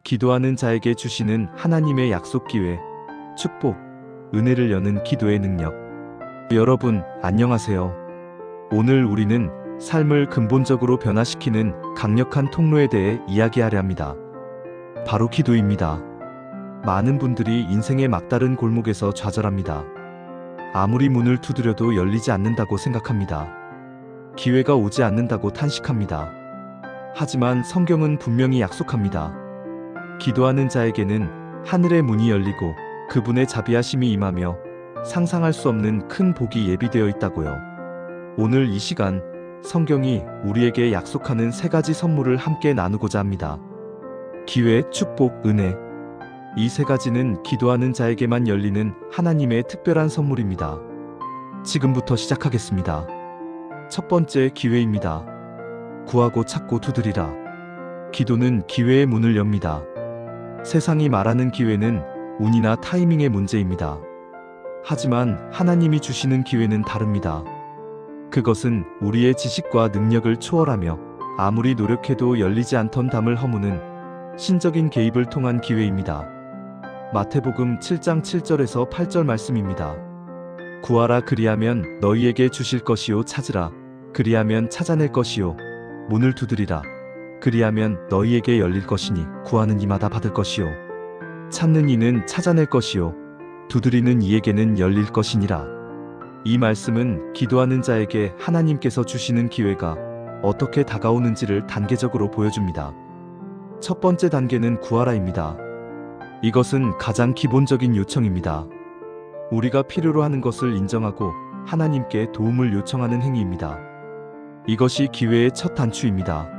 기도하는 자에게 주시는 하나님의 약속 기회, 축복, 은혜를 여는 기도의 능력. 여러분, 안녕하세요. 오늘 우리는 삶을 근본적으로 변화시키는 강력한 통로에 대해 이야기하려 합니다. 바로 기도입니다. 많은 분들이 인생의 막다른 골목에서 좌절합니다. 아무리 문을 두드려도 열리지 않는다고 생각합니다. 기회가 오지 않는다고 탄식합니다. 하지만 성경은 분명히 약속합니다. 기도하는 자에게는 하늘의 문이 열리고 그분의 자비하심이 임하며 상상할 수 없는 큰 복이 예비되어 있다고요. 오늘 이 시간 성경이 우리에게 약속하는 세 가지 선물을 함께 나누고자 합니다. 기회, 축복, 은혜. 이 세 가지는 기도하는 자에게만 열리는 하나님의 특별한 선물입니다. 지금부터 시작하겠습니다. 첫 번째, 기회입니다. 구하고 찾고 두드리라. 기도는 기회의 문을 엽니다. 세상이 말하는 기회는 운이나 타이밍의 문제입니다. 하지만 하나님이 주시는 기회는 다릅니다. 그것은 우리의 지식과 능력을 초월하며 아무리 노력해도 열리지 않던 담을 허무는 신적인 개입을 통한 기회입니다. 마태복음 7장 7절에서 8절 말씀입니다. 구하라 그리하면 너희에게 주실 것이요 찾으라 그리하면 찾아낼 것이요 문을 두드리라 그리하면 너희에게 열릴 것이니 구하는 이마다 받을 것이요 찾는 이는 찾아낼 것이요 두드리는 이에게는 열릴 것이니라. 이 말씀은 기도하는 자에게 하나님께서 주시는 기회가 어떻게 다가오는지를 단계적으로 보여줍니다. 첫 번째 단계는 구하라입니다. 이것은 가장 기본적인 요청입니다. 우리가 필요로 하는 것을 인정하고 하나님께 도움을 요청하는 행위입니다. 이것이 기회의 첫 단추입니다.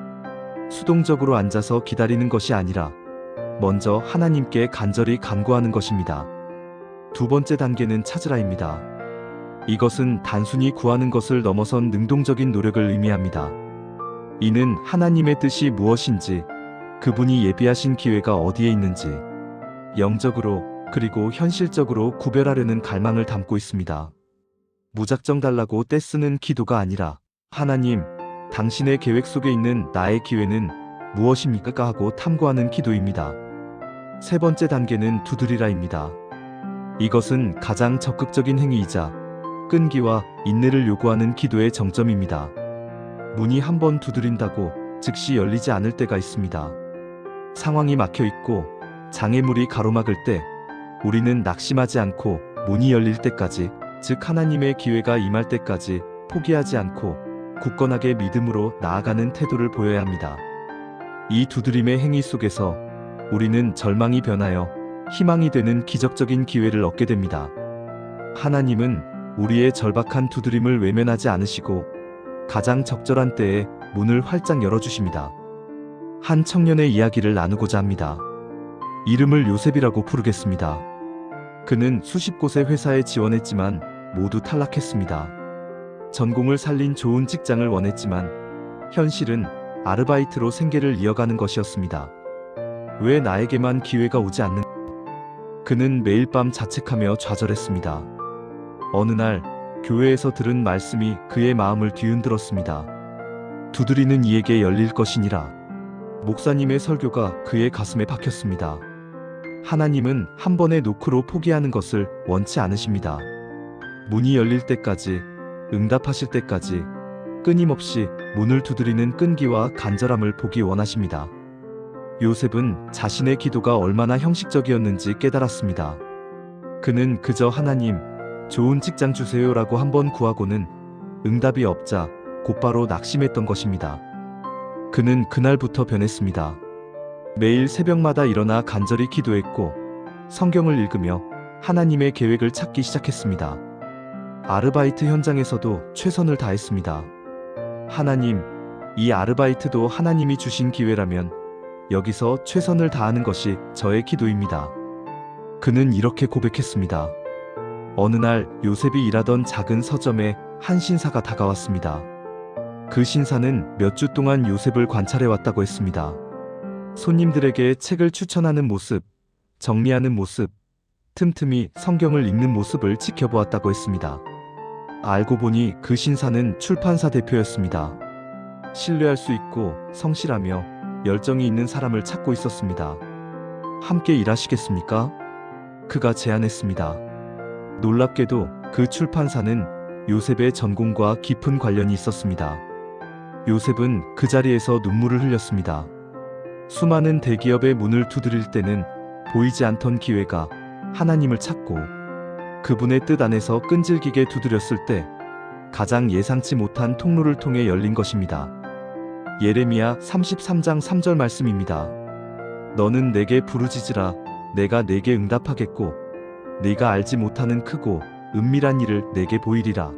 수동적으로 앉아서 기다리는 것이 아니라 먼저 하나님께 간절히 간구하는 것입니다. 두 번째 단계는 찾으라입니다. 이것은 단순히 구하는 것을 넘어선 능동적인 노력을 의미합니다. 이는 하나님의 뜻이 무엇인지, 그분이 예비하신 기회가 어디에 있는지 영적으로 그리고 현실적으로 구별하려는 갈망을 담고 있습니다. 무작정 달라고 떼쓰는 기도가 아니라 하나님, 당신의 계획 속에 있는 나의 기회는 무엇입니까? 하고 탐구하는 기도입니다. 세 번째 단계는 두드리라입니다. 이것은 가장 적극적인 행위이자 끈기와 인내를 요구하는 기도의 정점입니다. 문이 한번 두드린다고 즉시 열리지 않을 때가 있습니다. 상황이 막혀 있고 장애물이 가로막을 때 우리는 낙심하지 않고 문이 열릴 때까지, 즉 하나님의 기회가 임할 때까지 포기하지 않고 굳건하게 믿음으로 나아가는 태도를 보여야 합니다. 이 두드림의 행위 속에서 우리는 절망이 변하여 희망이 되는 기적적인 기회를 얻게 됩니다. 하나님은 우리의 절박한 두드림을 외면하지 않으시고 가장 적절한 때에 문을 활짝 열어주십니다. 한 청년의 이야기를 나누고자 합니다. 이름을 요셉이라고 부르겠습니다. 그는 수십 곳의 회사에 지원했지만 모두 탈락했습니다. 전공을 살린 좋은 직장을 원했지만 현실은 아르바이트로 생계를 이어가는 것이었습니다. 왜 나에게만 기회가 오지 않는? 그는 매일 밤 자책하며 좌절했습니다. 어느 날 교회에서 들은 말씀이 그의 마음을 뒤흔들었습니다. 두드리는 이에게 열릴 것이니라. 목사님의 설교가 그의 가슴에 박혔습니다. 하나님은 한 번의 노크로 포기하는 것을 원치 않으십니다. 문이 열릴 때까지, 응답하실 때까지 끊임없이 문을 두드리는 끈기와 간절함을 보기 원하십니다. 요셉은 자신의 기도가 얼마나 형식적이었는지 깨달았습니다. 그는 그저 하나님, 좋은 직장 주세요라고 한번 구하고는 응답이 없자 곧바로 낙심했던 것입니다. 그는 그날부터 변했습니다. 매일 새벽마다 일어나 간절히 기도했고 성경을 읽으며 하나님의 계획을 찾기 시작했습니다. 아르바이트 현장에서도 최선을 다했습니다. 하나님, 이 아르바이트도 하나님이 주신 기회라면 여기서 최선을 다하는 것이 저의 기도입니다. 그는 이렇게 고백했습니다. 어느 날 요셉이 일하던 작은 서점에 한 신사가 다가왔습니다. 그 신사는 몇 주 동안 요셉을 관찰해왔다고 했습니다. 손님들에게 책을 추천하는 모습, 정리하는 모습, 틈틈이 성경을 읽는 모습을 지켜보았다고 했습니다. 알고 보니 그 신사는 출판사 대표였습니다. 신뢰할 수 있고 성실하며 열정이 있는 사람을 찾고 있었습니다. 함께 일하시겠습니까? 그가 제안했습니다. 놀랍게도 그 출판사는 요셉의 전공과 깊은 관련이 있었습니다. 요셉은 그 자리에서 눈물을 흘렸습니다. 수많은 대기업의 문을 두드릴 때는 보이지 않던 기회가 하나님을 찾고 그분의 뜻 안에서 끈질기게 두드렸을 때 가장 예상치 못한 통로를 통해 열린 것입니다. 예레미야 33장 3절 말씀입니다. 너는 내게 부르짖으라 내가 내게 응답하겠고 네가 알지 못하는 크고 은밀한 일을 내게 보이리라.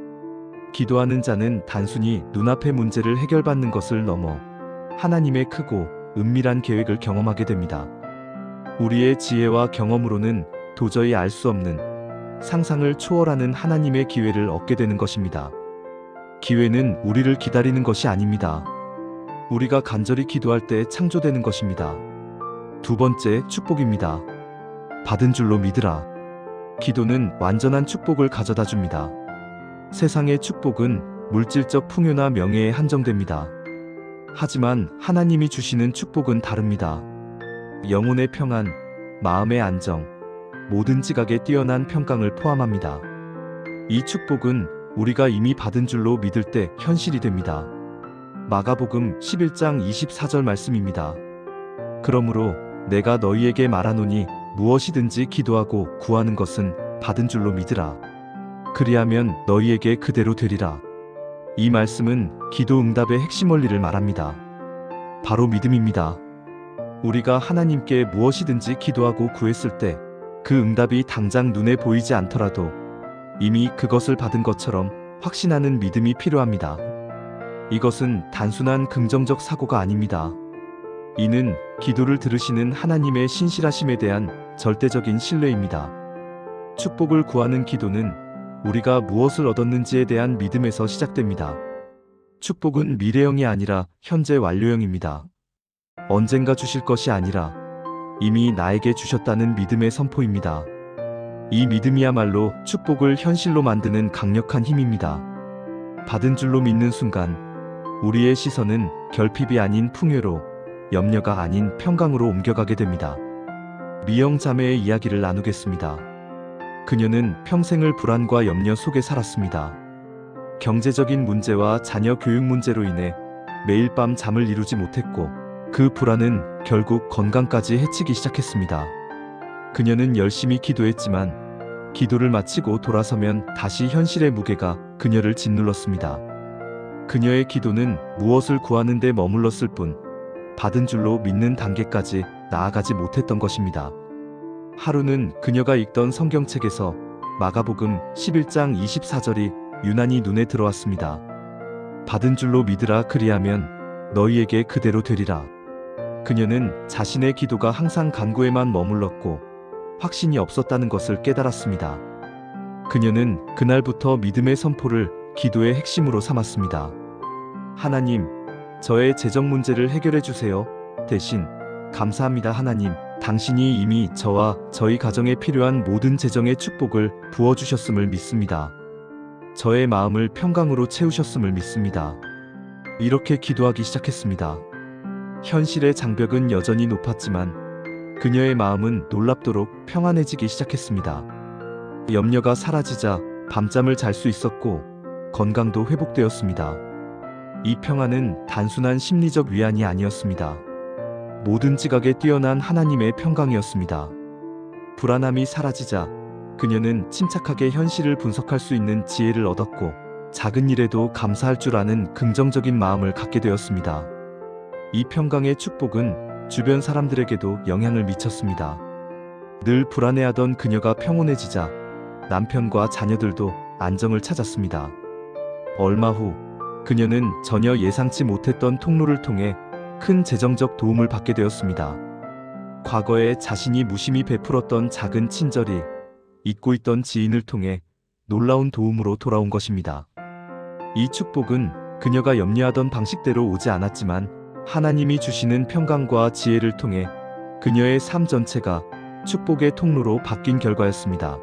기도하는 자는 단순히 눈앞의 문제를 해결받는 것을 넘어 하나님의 크고 은밀한 계획을 경험하게 됩니다. 우리의 지혜와 경험으로는 도저히 알 수 없는 상상을 초월하는 하나님의 기회를 얻게 되는 것입니다. 기회는 우리를 기다리는 것이 아닙니다. 우리가 간절히 기도할 때 창조되는 것입니다. 두 번째, 축복입니다. 받은 줄로 믿으라. 기도는 완전한 축복을 가져다 줍니다. 세상의 축복은 물질적 풍요나 명예에 한정됩니다. 하지만 하나님이 주시는 축복은 다릅니다. 영혼의 평안, 마음의 안정, 모든 지각에 뛰어난 평강을 포함합니다. 이 축복은 우리가 이미 받은 줄로 믿을 때 현실이 됩니다. 마가복음 11장 24절 말씀입니다. 그러므로 내가 너희에게 말하노니 무엇이든지 기도하고 구하는 것은 받은 줄로 믿으라. 그리하면 너희에게 그대로 되리라. 이 말씀은 기도 응답의 핵심 원리를 말합니다. 바로 믿음입니다. 우리가 하나님께 무엇이든지 기도하고 구했을 때 그 응답이 당장 눈에 보이지 않더라도 이미 그것을 받은 것처럼 확신하는 믿음이 필요합니다. 이것은 단순한 긍정적 사고가 아닙니다. 이는 기도를 들으시는 하나님의 신실하심에 대한 절대적인 신뢰입니다. 축복을 구하는 기도는 우리가 무엇을 얻었는지에 대한 믿음에서 시작됩니다. 축복은 미래형이 아니라 현재 완료형입니다. 언젠가 주실 것이 아니라 이미 나에게 주셨다는 믿음의 선포입니다. 이 믿음이야말로 축복을 현실로 만드는 강력한 힘입니다. 받은 줄로 믿는 순간 우리의 시선은 결핍이 아닌 풍요로, 염려가 아닌 평강으로 옮겨가게 됩니다. 미영 자매의 이야기를 나누겠습니다. 그녀는 평생을 불안과 염려 속에 살았습니다. 경제적인 문제와 자녀 교육 문제로 인해 매일 밤 잠을 이루지 못했고 그 불안은 결국 건강까지 해치기 시작했습니다. 그녀는 열심히 기도했지만 기도를 마치고 돌아서면 다시 현실의 무게가 그녀를 짓눌렀습니다. 그녀의 기도는 무엇을 구하는 데 머물렀을 뿐 받은 줄로 믿는 단계까지 나아가지 못했던 것입니다. 하루는 그녀가 읽던 성경책에서 마가복음 11장 24절이 유난히 눈에 들어왔습니다. 받은 줄로 믿으라 그리하면 너희에게 그대로 되리라. 그녀는 자신의 기도가 항상 간구에만 머물렀고 확신이 없었다는 것을 깨달았습니다. 그녀는 그날부터 믿음의 선포를 기도의 핵심으로 삼았습니다. 하나님, 저의 재정 문제를 해결해 주세요. 대신 감사합니다 하나님. 당신이 이미 저와 저희 가정에 필요한 모든 재정의 축복을 부어주셨음을 믿습니다. 저의 마음을 평강으로 채우셨음을 믿습니다. 이렇게 기도하기 시작했습니다. 현실의 장벽은 여전히 높았지만 그녀의 마음은 놀랍도록 평안해지기 시작했습니다. 염려가 사라지자 밤잠을 잘 수 있었고 건강도 회복되었습니다. 이 평안은 단순한 심리적 위안이 아니었습니다. 모든 지각에 뛰어난 하나님의 평강이었습니다. 불안함이 사라지자 그녀는 침착하게 현실을 분석할 수 있는 지혜를 얻었고 작은 일에도 감사할 줄 아는 긍정적인 마음을 갖게 되었습니다. 이 평강의 축복은 주변 사람들에게도 영향을 미쳤습니다. 늘 불안해하던 그녀가 평온해지자 남편과 자녀들도 안정을 찾았습니다. 얼마 후 그녀는 전혀 예상치 못했던 통로를 통해 큰 재정적 도움을 받게 되었습니다. 과거에 자신이 무심히 베풀었던 작은 친절이 잊고 있던 지인을 통해 놀라운 도움으로 돌아온 것입니다. 이 축복은 그녀가 염려하던 방식대로 오지 않았지만 하나님이 주시는 평강과 지혜를 통해 그녀의 삶 전체가 축복의 통로로 바뀐 결과였습니다.